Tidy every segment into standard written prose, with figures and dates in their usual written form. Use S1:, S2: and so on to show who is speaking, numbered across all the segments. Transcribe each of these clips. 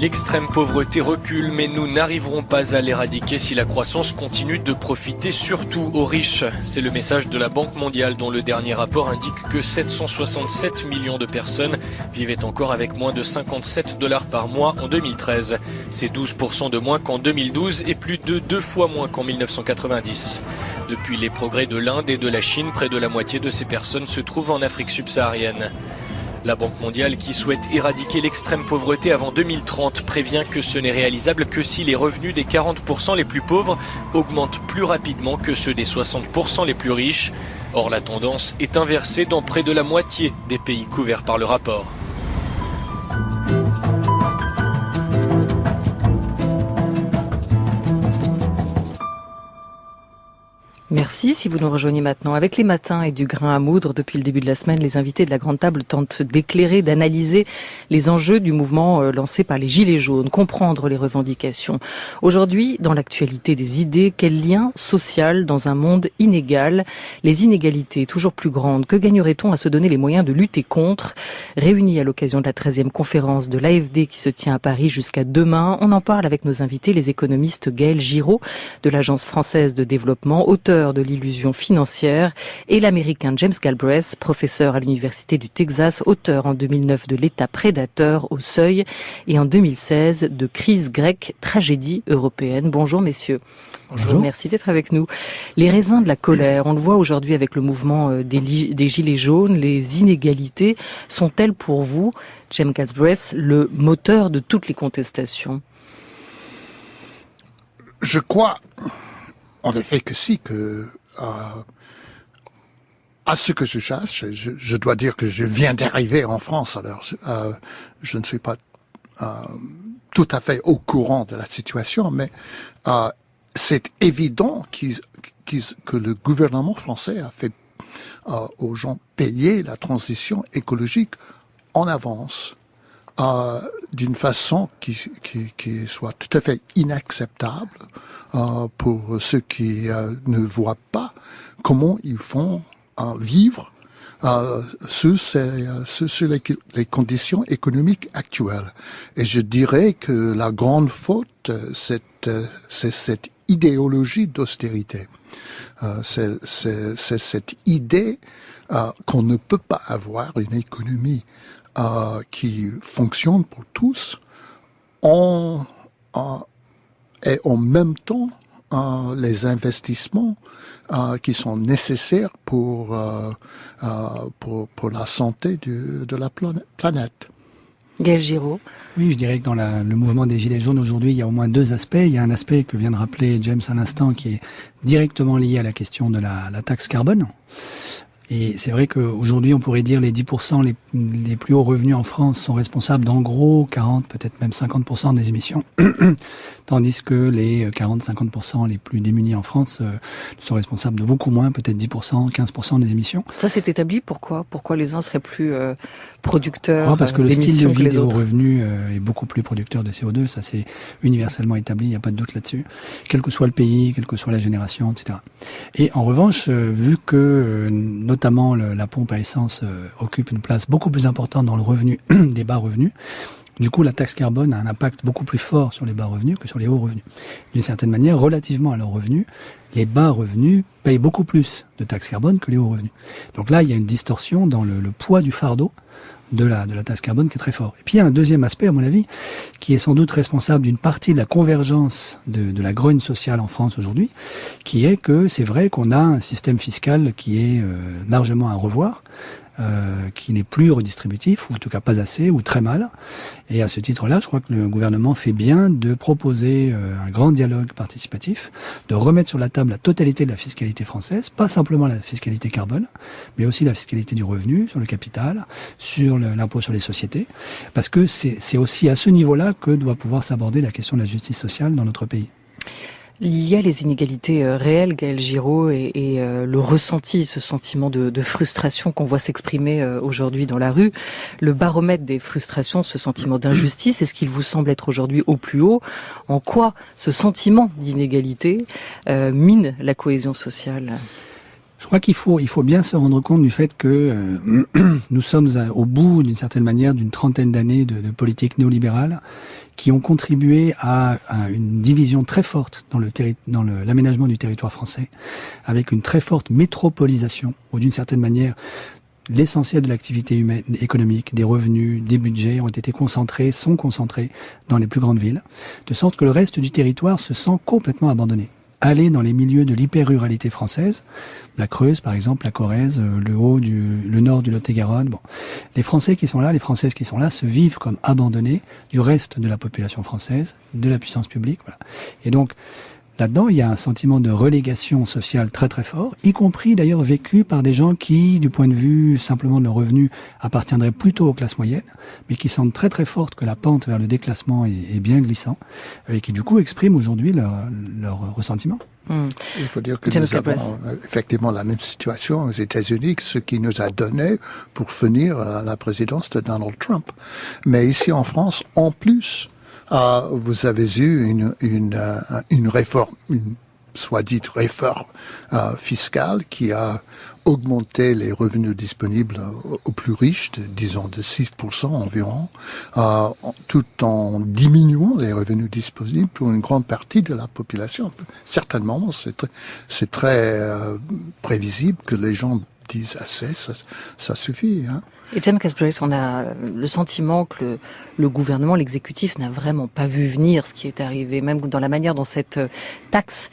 S1: L'extrême pauvreté recule, mais nous n'arriverons pas à l'éradiquer si la croissance continue de profiter surtout aux riches. C'est le message de la Banque mondiale dont le dernier rapport indique que 767 millions de personnes vivaient encore avec moins de $57 par mois en 2013. C'est 12% de moins qu'en 2012 et plus de 2 fois moins qu'en 1990. Depuis les progrès de l'Inde et de la Chine, près de la moitié de ces personnes se trouvent en Afrique subsaharienne. La Banque mondiale, qui souhaite éradiquer l'extrême pauvreté avant 2030, prévient que ce n'est réalisable que si les revenus des 40% les plus pauvres augmentent plus rapidement que ceux des 60% les plus riches. Or, la tendance est inversée dans près de la moitié des pays couverts par le rapport.
S2: Merci. Si vous nous rejoignez maintenant avec les matins et du grain à moudre, depuis le début de la semaine, les invités de la Grande Table tentent d'éclairer, d'analyser les enjeux du mouvement lancé par les Gilets jaunes, comprendre les revendications. Aujourd'hui, dans l'actualité des idées, quel lien social dans un monde inégal? Les inégalités toujours plus grandes, que gagnerait-on à se donner les moyens de lutter contre? Réunis à l'occasion de la 13e conférence de l'AFD qui se tient à Paris jusqu'à demain, on en parle avec nos invités, les économistes Gaël Giraud de l'Agence française de développement, auteur de l'illusion financière, et l'américain James Galbraith, professeur à l'université du Texas, auteur en 2009 de l'État prédateur au seuil et en 2016 de Crise grecque, tragédie européenne. Bonjour messieurs.
S3: Bonjour.
S2: Merci d'être avec nous. Les raisins de la colère, on le voit aujourd'hui avec le mouvement des Gilets jaunes, les inégalités sont-elles pour vous, James Galbraith, le moteur de toutes les contestations?
S3: Je crois en effet que si, à ce que je cherche, je dois dire que je viens d'arriver en France, alors je ne suis pas tout à fait au courant de la situation, mais c'est évident que le gouvernement français a fait aux gens payer la transition écologique en avance. D'une façon qui soit tout à fait inacceptable pour ceux qui ne voient pas comment ils font vivre sous les conditions économiques actuelles. Et je dirais que la grande faute, c'est cette idéologie d'austérité. C'est cette idée qu'on ne peut pas avoir une économie qui fonctionne pour tous, et en même temps les investissements qui sont nécessaires pour la santé de la planète.
S2: Gaël Giraud.
S4: Oui, je dirais que dans le mouvement des Gilets jaunes aujourd'hui, il y a au moins deux aspects. Il y a un aspect que vient de rappeler James à l'instant qui est directement lié à la question de la taxe carbone. Et c'est vrai qu'aujourd'hui, on pourrait dire les 10% les plus hauts revenus en France sont responsables d'en gros 40, peut-être même 50% des émissions, tandis que les 40-50% les plus démunis en France sont responsables de beaucoup moins, peut-être 10%, 15% des émissions.
S2: Ça, c'est établi. Pourquoi les uns seraient plus producteurs
S4: parce que le style de vie des hauts
S2: autres
S4: revenus est beaucoup plus producteur de CO2, ça c'est universellement établi, il n'y a pas de doute là-dessus, quel que soit le pays, quelle que soit la génération, etc. Et en revanche, vu que notamment la pompe à essence occupe une place beaucoup plus importante dans le revenu des bas revenus, du coup la taxe carbone a un impact beaucoup plus fort sur les bas revenus que sur les hauts revenus. D'une certaine manière, relativement à leurs revenus, les bas revenus payent beaucoup plus de taxes carbone que les hauts revenus. Donc là, il y a une distorsion dans le poids du fardeau de la taxe carbone qui est très fort. Et puis il y a un deuxième aspect, à mon avis, qui est sans doute responsable d'une partie de la convergence de la grogne sociale en France aujourd'hui, qui est que c'est vrai qu'on a un système fiscal qui est largement à revoir, qui n'est plus redistributif, ou en tout cas pas assez, ou très mal. Et à ce titre-là, je crois que le gouvernement fait bien de proposer un grand dialogue participatif, de remettre sur la table la totalité de la fiscalité française, pas simplement la fiscalité carbone, mais aussi la fiscalité du revenu, sur le capital, sur l'impôt sur les sociétés, parce que c'est aussi à ce niveau-là que doit pouvoir s'aborder la question de la justice sociale dans notre pays.
S2: Il y a les inégalités réelles, Gaël Giraud, et le ressenti, ce sentiment de frustration qu'on voit s'exprimer aujourd'hui dans la rue. Le baromètre des frustrations, ce sentiment d'injustice, est-ce qu'il vous semble être aujourd'hui au plus haut? En quoi ce sentiment d'inégalité mine la cohésion sociale?
S4: Je crois qu'il faut bien se rendre compte du fait que nous sommes au bout, d'une certaine manière, d'une trentaine d'années de politique néolibérale qui ont contribué à une division très forte dans l'aménagement du territoire français, avec une très forte métropolisation, où d'une certaine manière, l'essentiel de l'activité humaine, économique, des revenus, des budgets sont concentrés dans les plus grandes villes, de sorte que le reste du territoire se sent complètement abandonné. Aller dans les milieux de l'hyper-ruralité française, la Creuse par exemple, la Corrèze, le nord du Lot-et-Garonne, les Françaises qui sont là se vivent comme abandonnés du reste de la population française, de la puissance publique, voilà. Et donc, là-dedans, il y a un sentiment de relégation sociale très très fort, y compris d'ailleurs vécu par des gens qui, du point de vue simplement de leurs revenus, appartiendraient plutôt aux classes moyennes, mais qui sentent très très forte que la pente vers le déclassement est bien glissant, et qui du coup expriment aujourd'hui leur ressentiment.
S3: Il faut dire que nous avons effectivement la même situation aux États-Unis, ce qui nous a donné pour finir la présidence de Donald Trump. Mais ici en France, en plus, vous avez eu une réforme, une soit-dite réforme fiscale qui a augmenté les revenus disponibles aux plus riches, disons de 6% environ, tout en diminuant les revenus disponibles pour une grande partie de la population. Certainement, c'est très prévisible que les gens disent assez, ça suffit, hein.
S2: Et James Casbrace, on a le sentiment que le gouvernement, l'exécutif n'a vraiment pas vu venir ce qui est arrivé, même dans la manière dont cette taxe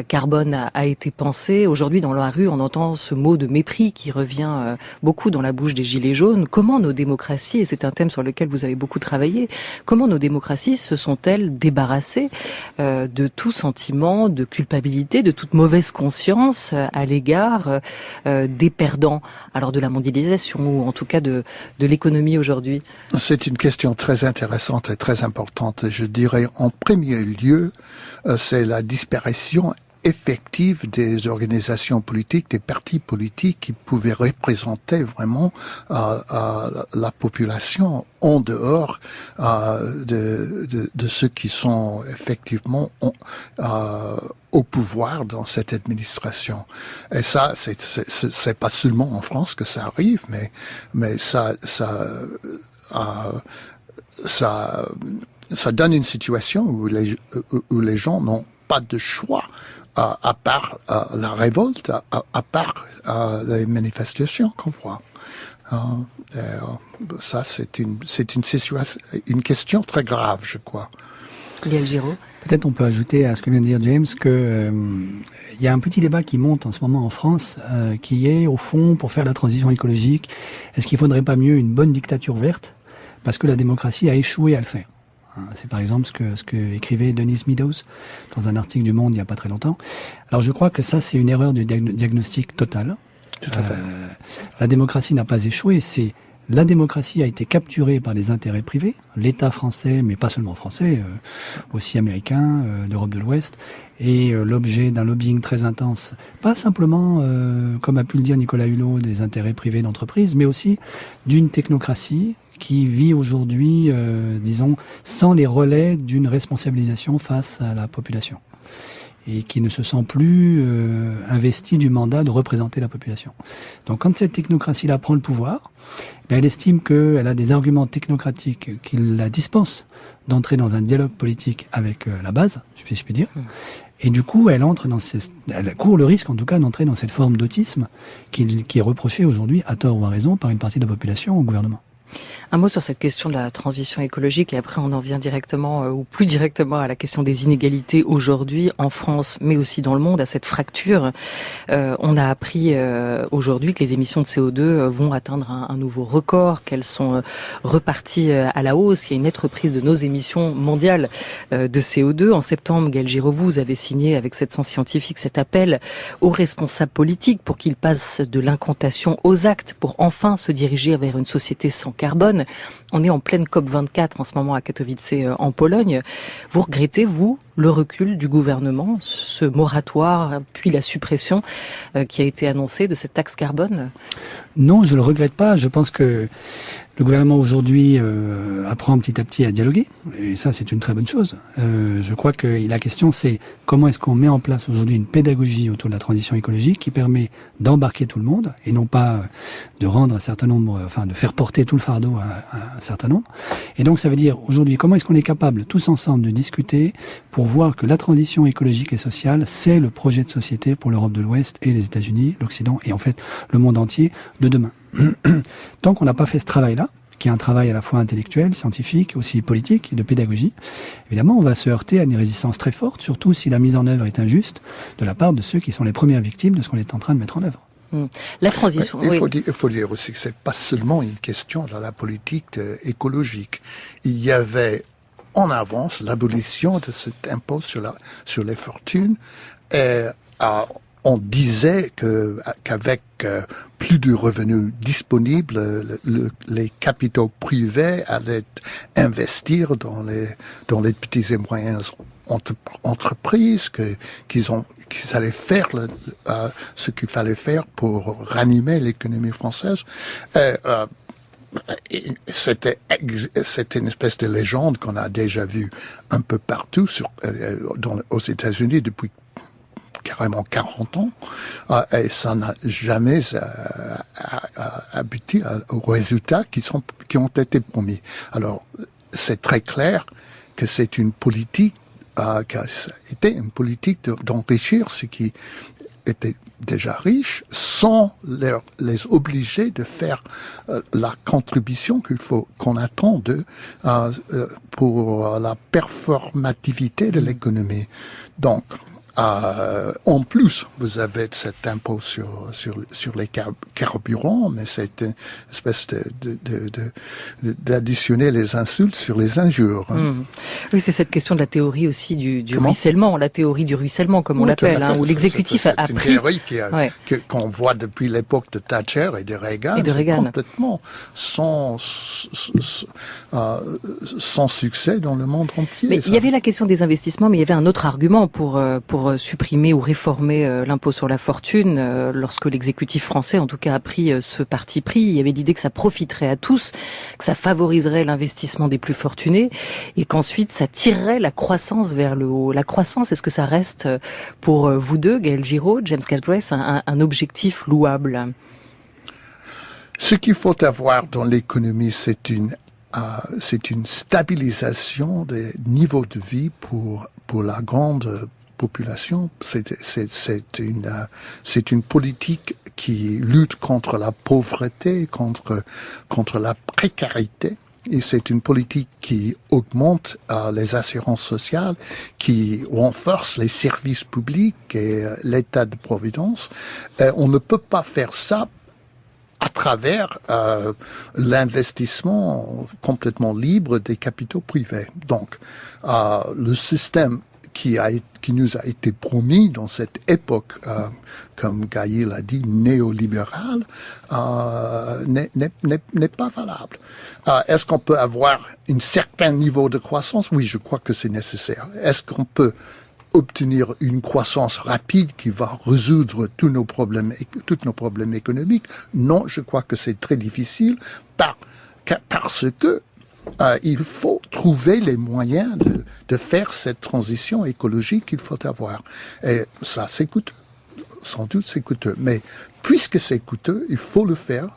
S2: carbone a été pensée. Aujourd'hui, dans la rue, on entend ce mot de mépris qui revient beaucoup dans la bouche des Gilets jaunes. Comment nos démocraties, et c'est un thème sur lequel vous avez beaucoup travaillé, comment nos démocraties se sont-elles débarrassées de tout sentiment de culpabilité, de toute mauvaise conscience à l'égard des perdants, alors de la mondialisation ou en tout cas de l'économie aujourd'hui?
S3: C'est une question très intéressante et très importante. Je dirais en premier lieu, c'est la disparition effective des organisations politiques, des partis politiques qui pouvaient représenter vraiment la population en dehors de ceux qui sont effectivement au pouvoir dans cette administration. Et ça, c'est pas seulement en France que ça arrive, mais ça donne une situation où les gens n'ont pas de choix à part la révolte, à part les manifestations qu'on voit. Ça, c'est une question très grave, je crois.
S2: Gaël Giraud.
S4: Peut-être on peut ajouter à ce que vient de dire James que il y a un petit débat qui monte en ce moment en France, qui est au fond, pour faire la transition écologique, est-ce qu'il faudrait pas mieux une bonne dictature verte parce que la démocratie a échoué à le faire. C'est par exemple ce que écrivait Denise Meadows dans un article du Monde il n'y a pas très longtemps. Alors je crois que ça c'est une erreur de diagnostic totale.
S3: Tout à fait.
S4: La démocratie n'a pas échoué, la démocratie a été capturée par les intérêts privés, l'État français, mais pas seulement français, aussi américain, d'Europe de l'Ouest, et l'objet d'un lobbying très intense, pas simplement, comme a pu le dire Nicolas Hulot, des intérêts privés d'entreprises, mais aussi d'une technocratie qui vit aujourd'hui, disons, sans les relais d'une responsabilisation face à la population et qui ne se sent plus investi du mandat de représenter la population. Donc quand cette technocratie-là prend le pouvoir, elle estime qu'elle a des arguments technocratiques qui la dispensent d'entrer dans un dialogue politique avec la base, si je puis dire. Et du coup, elle court le risque, en tout cas, d'entrer dans cette forme d'autisme qui est reprochée aujourd'hui, à tort ou à raison, par une partie de la population au gouvernement.
S2: Un mot sur cette question de la transition écologique et après on en vient directement ou plus directement à la question des inégalités aujourd'hui en France mais aussi dans le monde, à cette fracture. On a appris aujourd'hui que les émissions de CO2 vont atteindre un nouveau record, qu'elles sont reparties à la hausse. Il y a une nette reprise de nos émissions mondiales de CO2. En septembre, Gaël Giraud, vous avez signé avec 700 scientifiques cet appel aux responsables politiques pour qu'ils passent de l'incantation aux actes pour enfin se diriger vers une société sans carbone. On est en pleine COP24 en ce moment à Katowice en Pologne. Vous regrettez, vous, le recul du gouvernement, ce moratoire, puis la suppression qui a été annoncée de cette taxe carbone?
S4: Non, je le regrette pas. Je pense que le gouvernement aujourd'hui apprend petit à petit à dialoguer, et ça c'est une très bonne chose. Je crois que la question c'est comment est-ce qu'on met en place aujourd'hui une pédagogie autour de la transition écologique qui permet d'embarquer tout le monde et non pas de rendre un certain nombre, enfin de faire porter tout le fardeau à un certain nombre. Et donc ça veut dire aujourd'hui comment est-ce qu'on est capable tous ensemble de discuter pour voir que la transition écologique et sociale c'est le projet de société pour l'Europe de l'Ouest et les États-Unis, l'Occident et en fait le monde entier de demain. Tant qu'on n'a pas fait ce travail-là, qui est un travail à la fois intellectuel, scientifique, aussi politique et de pédagogie, évidemment, on va se heurter à une résistance très forte, surtout si la mise en œuvre est injuste de la part de ceux qui sont les premières victimes de ce qu'on est en train de mettre en œuvre.
S2: La transition.
S3: Il faut dire aussi que c'est pas seulement une question de la politique écologique. Il y avait en avance l'abolition de cet impôt sur les fortunes. On disait qu'avec plus de revenus disponibles, les capitaux privés allaient investir dans les petites et moyennes entreprises, qu'ils allaient faire ce qu'il fallait faire pour ranimer l'économie française. C'était une espèce de légende qu'on a déjà vue un peu partout aux États-Unis depuis carrément 40 ans, et ça n'a jamais abouti aux résultats qui ont été promis. Alors, c'est très clair que c'est une politique, qui a été une politique d'enrichir ceux qui étaient déjà riches, sans les obliger de faire la contribution qu'on attend pour la performativité de l'économie. Donc, en plus, vous avez cet impôt sur les carburants, mais c'est une espèce d'additionner les insultes sur les injures.
S2: Oui, c'est cette question de la théorie aussi du ruissellement, la théorie du ruissellement, comme on l'appelle, où l'exécutif a pris...
S3: C'est une théorie qu'on voit depuis l'époque de Thatcher et de Reagan. Complètement sans succès dans le monde entier.
S2: Mais il y avait la question des investissements, mais il y avait un autre argument pour supprimer ou réformer l'impôt sur la fortune. Lorsque l'exécutif français, en tout cas, a pris ce parti pris, il y avait l'idée que ça profiterait à tous, que ça favoriserait l'investissement des plus fortunés, et qu'ensuite ça tirerait la croissance vers le haut. La croissance, est-ce que ça reste pour vous deux, Gaël Giraud, James Galbraith, un objectif louable?
S3: Ce qu'il faut avoir dans l'économie, c'est une stabilisation des niveaux de vie pour la grande population. C'est une politique qui lutte contre la pauvreté, contre la précarité. Et c'est une politique qui augmente les assurances sociales, qui renforce les services publics et l'état de providence. On ne peut pas faire ça à travers l'investissement complètement libre des capitaux privés. Donc, le système qui nous a été promis dans cette époque, comme Gaël a dit, néolibérale, n'est pas valable. Est-ce qu'on peut avoir un certain niveau de croissance? Oui, je crois que c'est nécessaire. Est-ce qu'on peut obtenir une croissance rapide qui va résoudre tous nos problèmes économiques? Non, je crois que c'est très difficile parce que il faut trouver les moyens de faire cette transition écologique qu'il faut avoir. Et ça, c'est coûteux. Sans doute, c'est coûteux. Mais puisque c'est coûteux, il faut le faire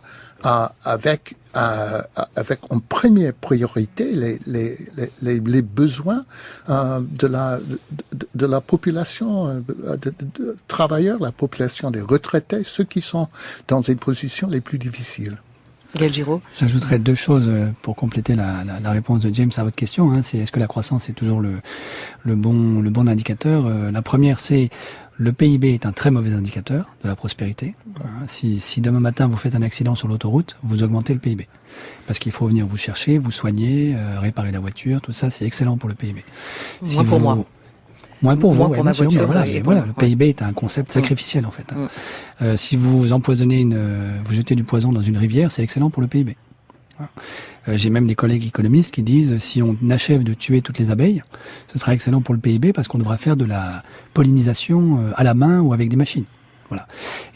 S3: avec en première priorité les besoins de la population de travailleurs, la population des retraités, ceux qui sont dans les positions les plus difficiles.
S2: Gaël Giraud.
S4: J'ajouterais deux choses pour compléter la réponse de James à votre question. C'est est-ce que la croissance est toujours le bon indicateur? La première, c'est le PIB est un très mauvais indicateur de la prospérité. Si demain matin vous faites un accident sur l'autoroute, vous augmentez le PIB. Parce qu'il faut venir vous chercher, vous soigner, réparer la voiture, tout ça, c'est excellent pour le PIB.
S2: Pour moi.
S4: Moins pour vous,
S2: pour ma
S4: sûr,
S2: voiture,
S4: mais voilà, le PIB est un concept sacrificiel en fait. Si vous empoisonnez vous jetez du poison dans une rivière, c'est excellent pour le PIB. J'ai même des collègues économistes qui disent si on achève de tuer toutes les abeilles, ce sera excellent pour le PIB parce qu'on devra faire de la pollinisation à la main ou avec des machines. Voilà.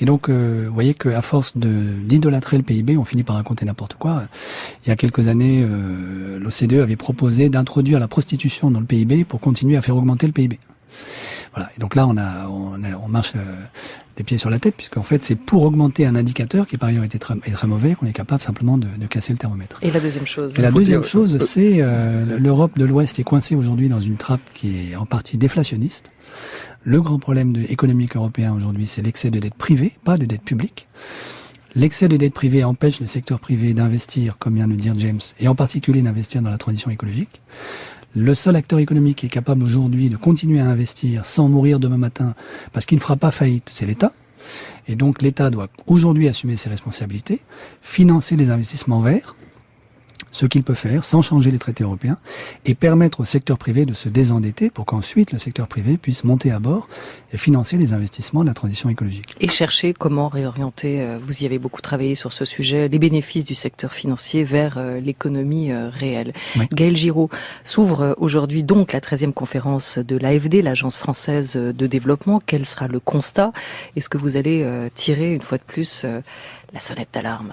S4: Et donc, vous voyez qu'à force d'idolâtrer le PIB, on finit par raconter n'importe quoi. Il y a quelques années, l'OCDE avait proposé d'introduire la prostitution dans le PIB pour continuer à faire augmenter le PIB. Voilà. Et donc là, on marche des pieds sur la tête, puisqu'en fait, c'est pour augmenter un indicateur qui par ailleurs est très mauvais qu'on est capable simplement de casser le thermomètre.
S2: Et la deuxième chose?
S4: Et la deuxième chose, c'est l'Europe de l'Ouest est coincée aujourd'hui dans une trappe qui est en partie déflationniste. Le grand problème économique européen aujourd'hui, c'est l'excès de dette privée, pas de dette publique. L'excès de dette privée empêche le secteur privé d'investir, comme vient de le dire James, et en particulier d'investir dans la transition écologique. Le seul acteur économique qui est capable aujourd'hui de continuer à investir sans mourir demain matin, parce qu'il ne fera pas faillite, c'est l'État. Et donc l'État doit aujourd'hui assumer ses responsabilités, financer les investissements verts, ce qu'il peut faire sans changer les traités européens, et permettre au secteur privé de se désendetter pour qu'ensuite le secteur privé puisse monter à bord et financer les investissements de la transition écologique.
S2: Et chercher comment réorienter, vous y avez beaucoup travaillé sur ce sujet, les bénéfices du secteur financier vers l'économie réelle.
S4: Oui.
S2: Gaël Giraud, s'ouvre aujourd'hui donc la 13e conférence de l'AFD, l'Agence française de développement. Quel sera le constat? Est-ce que vous allez tirer une fois de plus la sonnette d'alarme?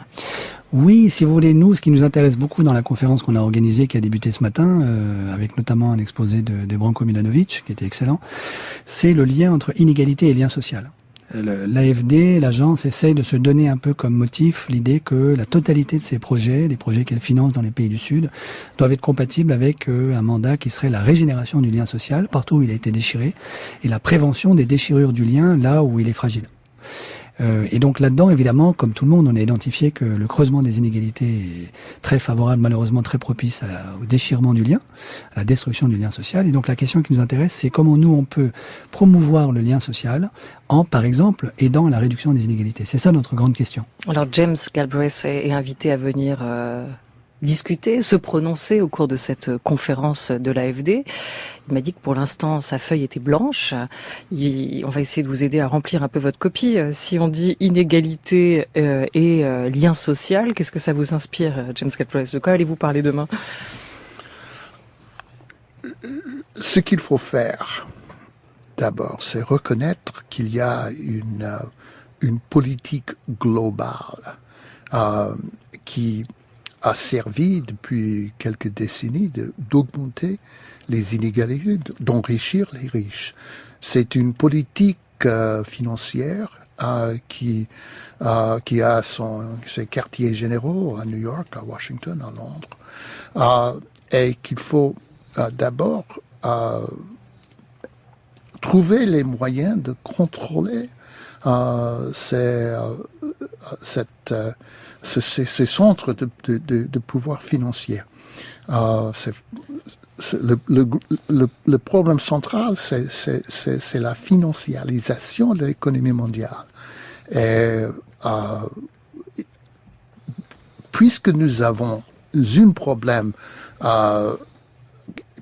S4: Oui, si vous voulez, nous, ce qui nous intéresse beaucoup dans la conférence qu'on a organisée, qui a débuté ce matin, avec notamment un exposé de Branko Milanovic, qui était excellent, c'est le lien entre inégalité et lien social. L'AFD, l'agence, essaye de se donner un peu comme motif l'idée que la totalité de ces projets, les projets qu'elle finance dans les pays du Sud, doivent être compatibles avec un mandat qui serait la régénération du lien social, partout où il a été déchiré, et la prévention des déchirures du lien là où il est fragile. Et donc là-dedans, évidemment, comme tout le monde, on a identifié que le creusement des inégalités est très favorable, malheureusement très propice au déchirement du lien, à la destruction du lien social. Et donc la question qui nous intéresse, c'est comment nous, on peut promouvoir le lien social en, par exemple, aidant à la réduction des inégalités. C'est ça notre grande question.
S2: Alors James Galbraith est invité à venir discuter, se prononcer au cours de cette conférence de l'AFD. Il m'a dit que pour l'instant, sa feuille était blanche. On va essayer de vous aider à remplir un peu votre copie. Si on dit inégalité et lien social, qu'est-ce que ça vous inspire, James Galbraith? De quoi allez-vous parler demain?
S3: Ce qu'il faut faire, d'abord, c'est reconnaître qu'il y a une politique globale qui a servi depuis quelques décennies d'augmenter les inégalités, d'enrichir les riches. C'est une politique financière qui a ses quartiers généraux à New York, à Washington, à Londres, et qu'il faut d'abord trouver les moyens de contrôler ces centres de pouvoir financier. Le problème central, c'est la financiarisation de l'économie mondiale. Et puisque nous avons un problème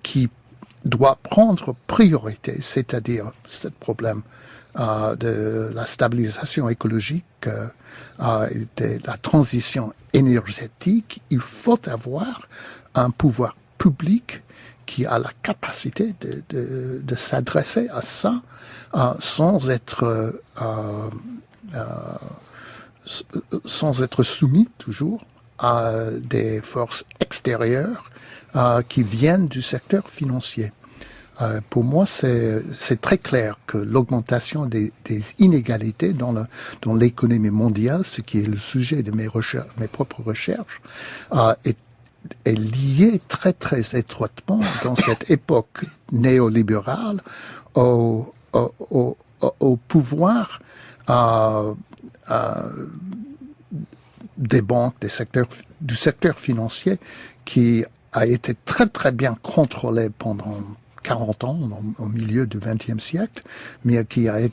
S3: qui doit prendre priorité, c'est-à-dire ce problème de la stabilisation écologique, de la transition énergétique, il faut avoir un pouvoir public qui a la capacité de s'adresser à ça sans être soumis toujours à des forces extérieures qui viennent du secteur financier. Pour moi, c'est très clair que l'augmentation des inégalités dans l'économie mondiale, ce qui est le sujet de mes propres recherches, est lié très très étroitement dans cette époque néolibérale au pouvoir des banques, du secteur financier qui a été très très bien contrôlé pendant 40 ans, au milieu du XXe siècle, mais qui est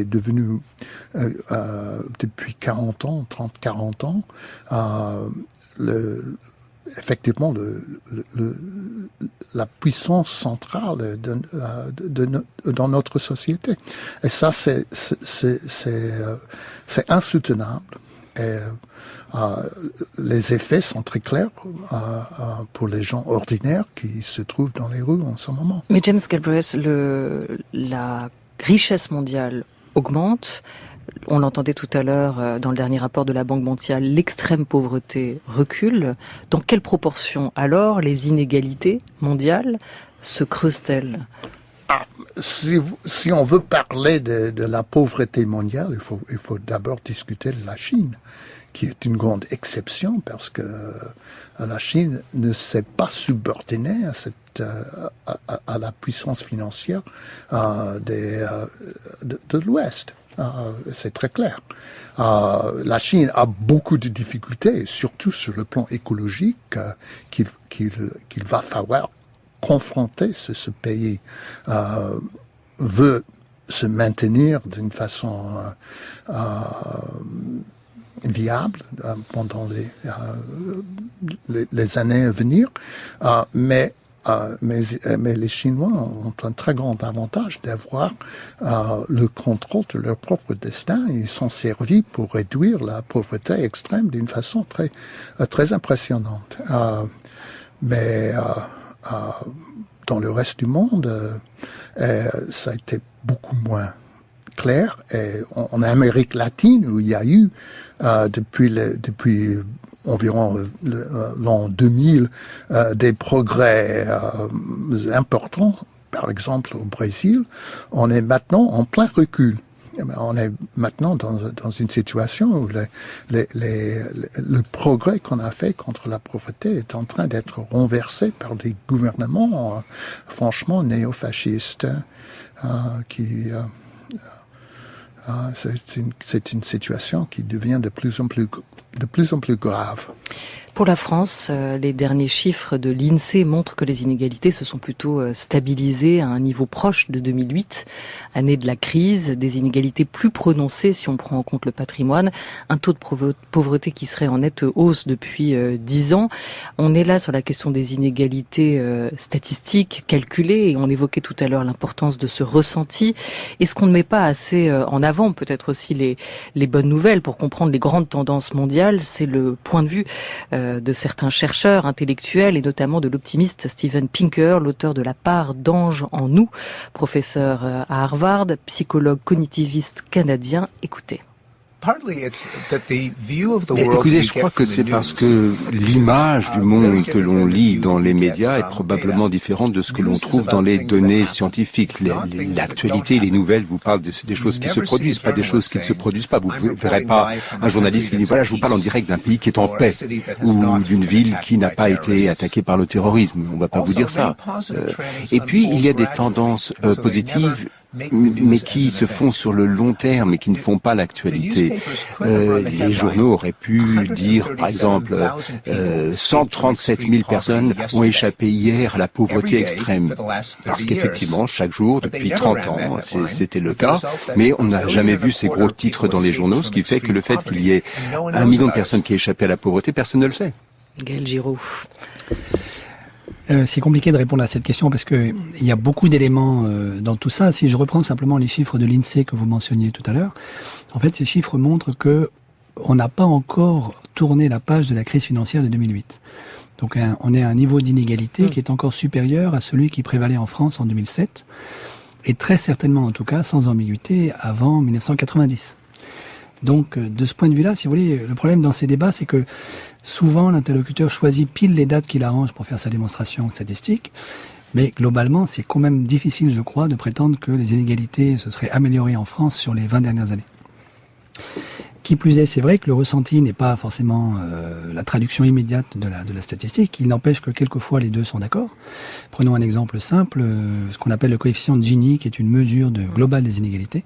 S3: devenu depuis 40 ans, 30-40 ans, effectivement la puissance centrale dans notre société. Et ça, c'est insoutenable. Et les effets sont très clairs pour les gens ordinaires qui se trouvent dans les rues en ce moment.
S2: Mais James Galbraith, la richesse mondiale augmente. On l'entendait tout à l'heure dans le dernier rapport de la Banque mondiale, l'extrême pauvreté recule. Dans quelle proportion alors les inégalités mondiales se creusent-elles ?
S3: Si on veut parler de la pauvreté mondiale, il faut d'abord discuter de la Chine, qui est une grande exception parce que la Chine ne s'est pas subordonnée à la puissance financière de l'Ouest. C'est très clair. La Chine a beaucoup de difficultés, surtout sur le plan écologique, qu'il va falloir confronter. Ce pays veut se maintenir d'une façon viable pendant les années à venir, mais les Chinois ont un très grand avantage d'avoir le contrôle de leur propre destin. Ils sont servis pour réduire la pauvreté extrême d'une façon très, très impressionnante. Mais dans le reste du monde, ça a été beaucoup moins clair. Et en Amérique latine, où il y a eu depuis environ l'an 2000 des progrès importants, par exemple au Brésil, on est maintenant en plein recul. On est maintenant dans une situation où le progrès qu'on a fait contre la pauvreté est en train d'être renversé par des gouvernements franchement néofascistes c'est une situation qui devient de plus en plus grave.
S2: Pour la France, les derniers chiffres de l'INSEE montrent que les inégalités se sont plutôt stabilisées à un niveau proche de 2008, année de la crise, des inégalités plus prononcées si on prend en compte le patrimoine, un taux de pauvreté qui serait en nette hausse depuis 10 ans. On est là sur la question des inégalités statistiques calculées et on évoquait tout à l'heure l'importance de ce ressenti. Est-ce qu'on ne met pas assez en avant peut-être aussi les bonnes nouvelles pour comprendre les grandes tendances mondiales? C'est le point de vue de certains chercheurs intellectuels et notamment de l'optimiste Steven Pinker, l'auteur de La part d'ange en nous, professeur à Harvard, psychologue cognitiviste canadien. Écoutez.
S5: Écoutez, je crois que c'est parce que l'image du monde que l'on lit dans les médias est probablement différente de ce que l'on trouve dans les données scientifiques. L'actualité, les nouvelles vous parlent des choses qui se produisent, pas des choses qui ne se produisent pas. Vous ne verrez pas un journaliste qui dit voilà, je vous parle en direct d'un pays qui est en paix ou d'une ville qui n'a pas été attaquée par le terrorisme. On ne va pas vous dire ça. Et puis, il y a des tendances positives mais qui se font sur le long terme et qui ne font pas l'actualité. Les journaux auraient pu dire, par exemple, 137 000 personnes ont échappé hier à la pauvreté extrême. Parce qu'effectivement, chaque jour, depuis 30 ans, c'était le cas, mais on n'a jamais vu ces gros titres dans les journaux, ce qui fait que le fait qu'il y ait 1 million de personnes qui aient échappé à la pauvreté, personne ne le sait.
S2: Gaël Giraud.
S4: C'est compliqué de répondre à cette question parce que il y a beaucoup d'éléments dans tout ça. Si je reprends simplement les chiffres de l'INSEE que vous mentionniez tout à l'heure, en fait, ces chiffres montrent que on n'a pas encore tourné la page de la crise financière de 2008. Donc, on est à un niveau d'inégalité qui est encore supérieur à celui qui prévalait en France en 2007 et très certainement, en tout cas, sans ambiguïté, avant 1990. Donc, de ce point de vue-là, si vous voulez, le problème dans ces débats, c'est que souvent, l'interlocuteur choisit pile les dates qu'il arrange pour faire sa démonstration statistique. Mais globalement, c'est quand même difficile, je crois, de prétendre que les inégalités se seraient améliorées en France sur les 20 dernières années. Qui plus est, c'est vrai que le ressenti n'est pas forcément la traduction immédiate de la statistique. Il n'empêche que quelquefois les deux sont d'accord. Prenons un exemple simple, ce qu'on appelle le coefficient de Gini, qui est une mesure globale des inégalités.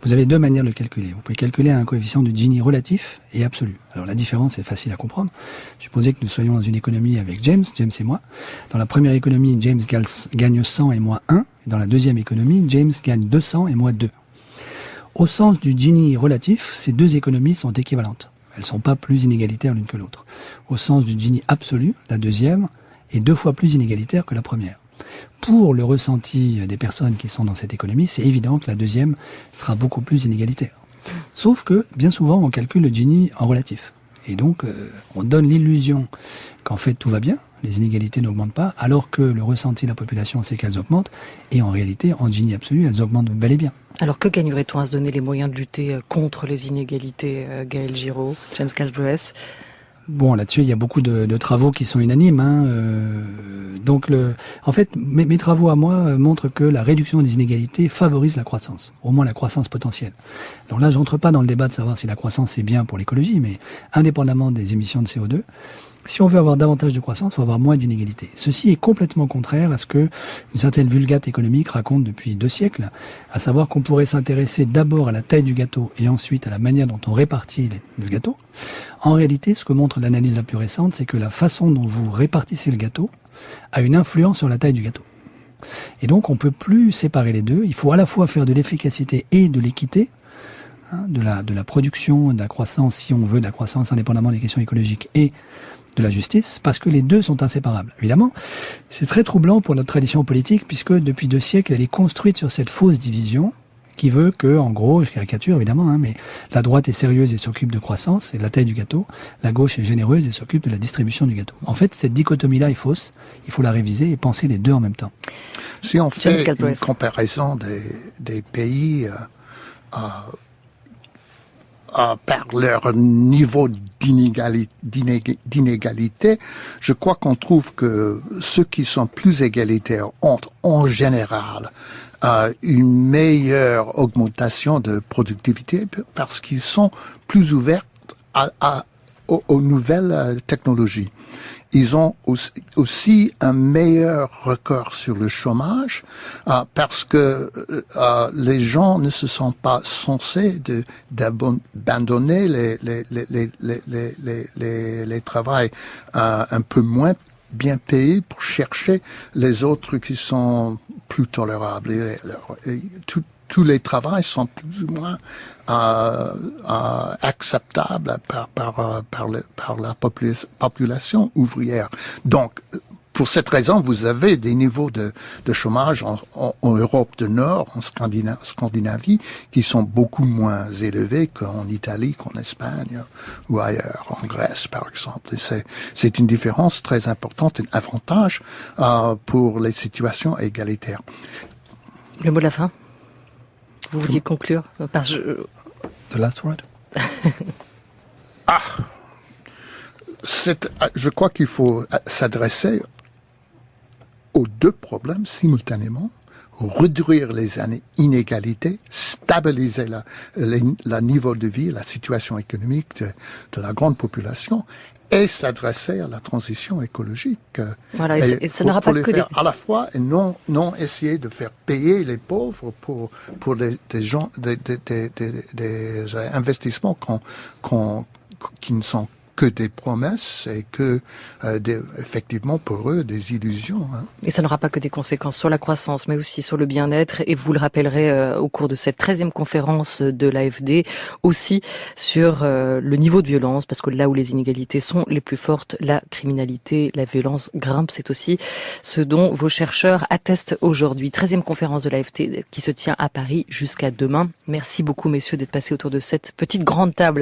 S4: Vous avez deux manières de le calculer. Vous pouvez calculer un coefficient de Gini relatif et absolu. Alors la différence est facile à comprendre. Supposez que nous soyons dans une économie avec James et moi. Dans la première économie, James gagne 100 et moi 1. Et dans la deuxième économie, James gagne 200 et moi 2. Au sens du Gini relatif, ces deux économies sont équivalentes. Elles ne sont pas plus inégalitaires l'une que l'autre. Au sens du Gini absolu, la deuxième est 2 fois plus inégalitaire que la première. Pour le ressenti des personnes qui sont dans cette économie, c'est évident que la deuxième sera beaucoup plus inégalitaire. Sauf que, bien souvent, on calcule le Gini en relatif. Et donc, on donne l'illusion qu'en fait tout va bien, Les inégalités n'augmentent pas, alors que le ressenti de la population, c'est qu'elles augmentent. Et en réalité, en Gini absolu, elles augmentent bel et bien.
S2: Alors que gagnerait-on à se donner les moyens de lutter contre les inégalités, Gaël Giraud, James Galbraith?
S4: Bon, là-dessus, il y a beaucoup de travaux qui sont unanimes. Donc, en fait, mes travaux à moi montrent que la réduction des inégalités favorise la croissance, au moins la croissance potentielle. Donc là, j'entre pas dans le débat de savoir si la croissance est bien pour l'écologie, mais indépendamment des émissions de CO2, si on veut avoir davantage de croissance, il faut avoir moins d'inégalités. Ceci est complètement contraire à ce que une certaine vulgate économique raconte depuis 2 siècles, à savoir qu'on pourrait s'intéresser d'abord à la taille du gâteau et ensuite à la manière dont on répartit le gâteau. En réalité, ce que montre l'analyse la plus récente, c'est que la façon dont vous répartissez le gâteau a une influence sur la taille du gâteau. Et donc, on peut plus séparer les deux. Il faut à la fois faire de l'efficacité et de l'équité, de la production, de la croissance, si on veut, de la croissance indépendamment des questions écologiques et de la justice, parce que les deux sont inséparables. Évidemment, c'est très troublant pour notre tradition politique, puisque depuis 2 siècles, elle est construite sur cette fausse division, qui veut que, en gros, je caricature évidemment, mais la droite est sérieuse et s'occupe de croissance et de la taille du gâteau, la gauche est généreuse et s'occupe de la distribution du gâteau. En fait, cette dichotomie-là est fausse, il faut la réviser et penser les deux en même temps.
S3: Si on fait une comparaison des pays par leur niveau d'inégalité, je crois qu'on trouve que ceux qui sont plus égalitaires ont en général une meilleure augmentation de productivité parce qu'ils sont plus ouverts aux nouvelles technologies. Ils ont aussi un meilleur record sur le chômage parce que les gens ne se sont pas censés d'abandonner les travails un peu moins bien payés pour chercher les autres qui sont plus tolérables. Tous les travails sont plus ou moins acceptables par la population ouvrière. Donc, pour cette raison, vous avez des niveaux de chômage en Europe du Nord, en Scandinavie, qui sont beaucoup moins élevés qu'en Italie, qu'en Espagne ou ailleurs, en Grèce par exemple. Et c'est une différence très importante, un avantage pour les situations égalitaires.
S2: Le mot de la fin? Vous vouliez conclure?
S4: The last word.
S3: Je crois qu'il faut s'adresser aux 2 problèmes simultanément, réduire les inégalités, stabiliser le niveau de vie, la situation économique de la grande population, et s'adresser à la transition écologique.
S2: Voilà, et ça n'aura pas que
S3: faire à la fois et non essayer de faire payer les pauvres pour des investissements qui ne sont que des promesses et que, effectivement, pour eux, des illusions.
S2: Et ça n'aura pas que des conséquences sur la croissance, mais aussi sur le bien-être. Et vous le rappellerez au cours de cette 13e conférence de l'AFD, aussi sur le niveau de violence, parce que là où les inégalités sont les plus fortes, la criminalité, la violence grimpe. C'est aussi ce dont vos chercheurs attestent aujourd'hui. 13e conférence de l'AFD qui se tient à Paris jusqu'à demain. Merci beaucoup, messieurs, d'être passés autour de cette petite grande table